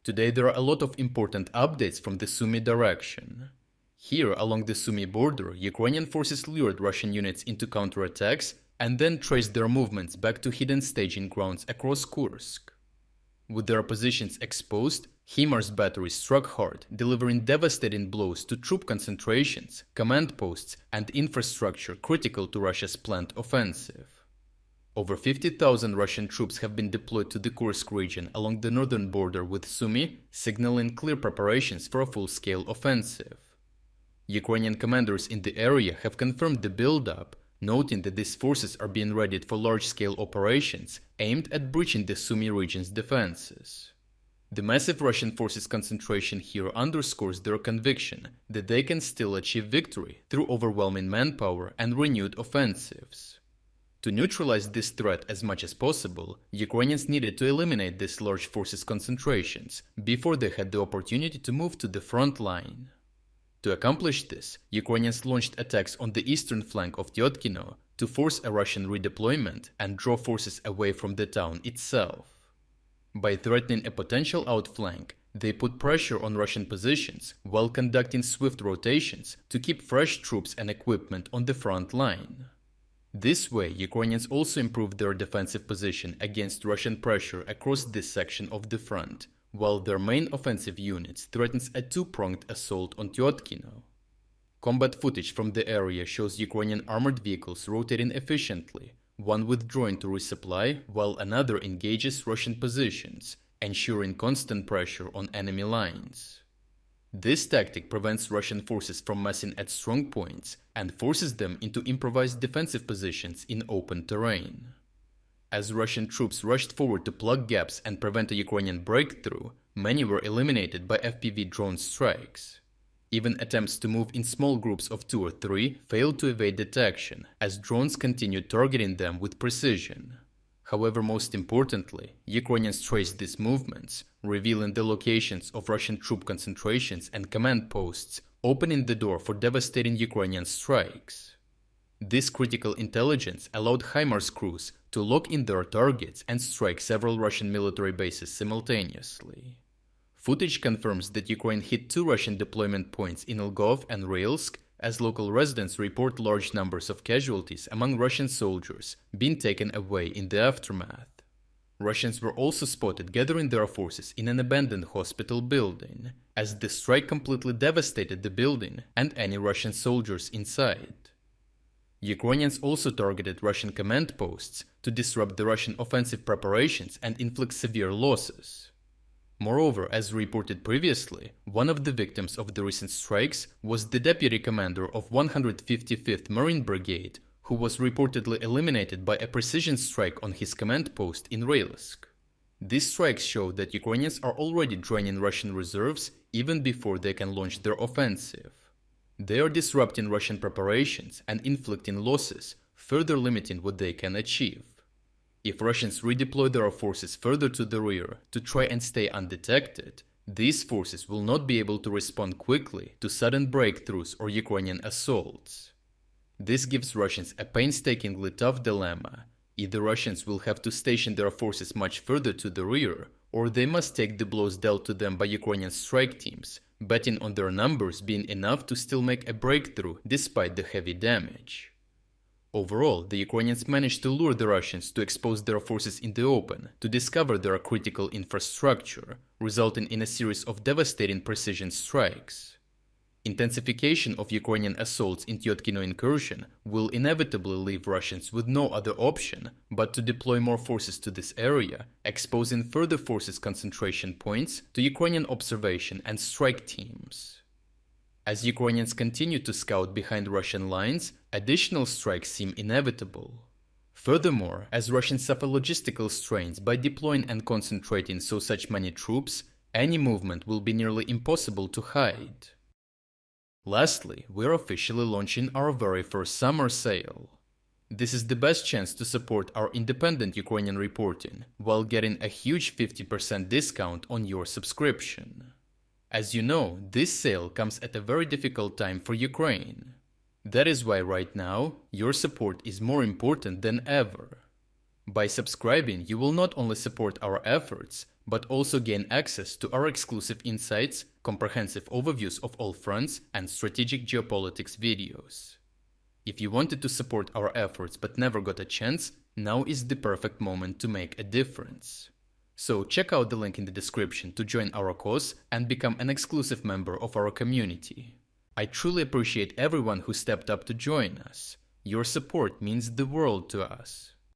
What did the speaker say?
Today there are a lot of important updates from the Sumy direction. Here, along the Sumy border, Ukrainian forces lured Russian units into counterattacks and then traced their movements back to hidden staging grounds across Kursk. With their positions exposed, HIMARS batteries struck hard, delivering devastating blows to troop concentrations, command posts, and infrastructure critical to Russia's planned offensive. Over 50,000 Russian troops have been deployed to the Kursk region along the northern border with Sumy, signaling clear preparations for a full-scale offensive. Ukrainian commanders in the area have confirmed the buildup, noting that these forces are being readied for large-scale operations aimed at breaching the Sumy region's defenses. The massive Russian forces concentration here underscores their conviction that they can still achieve victory through overwhelming manpower and renewed offensives. To neutralize this threat as much as possible, Ukrainians needed to eliminate these large forces concentrations before they had the opportunity to move to the front line. To accomplish this, Ukrainians launched attacks on the eastern flank of Tyotkino to force a Russian redeployment and draw forces away from the town itself. By threatening a potential outflank, they put pressure on Russian positions while conducting swift rotations to keep fresh troops and equipment on the front line. This way, Ukrainians also improved their defensive position against Russian pressure across this section of the front, while their main offensive units threatens a two-pronged assault on Tyotkino. Combat footage from the area shows Ukrainian armored vehicles rotating efficiently, one withdrawing to resupply while another engages Russian positions, ensuring constant pressure on enemy lines. This tactic prevents Russian forces from massing at strong points and forces them into improvised defensive positions in open terrain. As Russian troops rushed forward to plug gaps and prevent a Ukrainian breakthrough, many were eliminated by FPV drone strikes. Even attempts to move in small groups of 2 or 3 failed to evade detection, as drones continued targeting them with precision. However, most importantly, Ukrainians traced these movements, revealing the locations of Russian troop concentrations and command posts, opening the door for devastating Ukrainian strikes. This critical intelligence allowed HIMARS crews to lock in their targets and strike several Russian military bases simultaneously. Footage confirms that Ukraine hit 2 Russian deployment points in Lvov and Rylsk, as local residents report large numbers of casualties among Russian soldiers being taken away in the aftermath. Russians were also spotted gathering their forces in an abandoned hospital building, as the strike completely devastated the building and any Russian soldiers inside. Ukrainians also targeted Russian command posts to disrupt the Russian offensive preparations and inflict severe losses. Moreover, as reported previously, one of the victims of the recent strikes was the deputy commander of 155th Marine Brigade, who was reportedly eliminated by a precision strike on his command post in Rylsk. These strikes show that Ukrainians are already draining Russian reserves even before they can launch their offensive. They are disrupting Russian preparations and inflicting losses, further limiting what they can achieve. If Russians redeploy their forces further to the rear to try and stay undetected, these forces will not be able to respond quickly to sudden breakthroughs or Ukrainian assaults. This gives Russians a painstakingly tough dilemma. Either Russians will have to station their forces much further to the rear, or they must take the blows dealt to them by Ukrainian strike teams, betting on their numbers being enough to still make a breakthrough despite the heavy damage. Overall, the Ukrainians managed to lure the Russians to expose their forces in the open, to discover their critical infrastructure, resulting in a series of devastating precision strikes. Intensification of Ukrainian assaults in Tyotkino incursion will inevitably leave Russians with no other option but to deploy more forces to this area, exposing further forces concentration points to Ukrainian observation and strike teams. As Ukrainians continue to scout behind Russian lines, additional strikes seem inevitable. Furthermore, as Russians suffer logistical strains by deploying and concentrating such many troops, any movement will be nearly impossible to hide. Lastly, we're officially launching our very first summer sale. This is the best chance to support our independent Ukrainian reporting, while getting a huge 50% discount on your subscription. As you know, this sale comes at a very difficult time for Ukraine. That is why right now, your support is more important than ever. By subscribing, you will not only support our efforts, but also gain access to our exclusive insights, comprehensive overviews of all fronts, and strategic geopolitics videos. If you wanted to support our efforts but never got a chance, now is the perfect moment to make a difference. So check out the link in the description to join our cause and become an exclusive member of our community. I truly appreciate everyone who stepped up to join us. Your support means the world to us.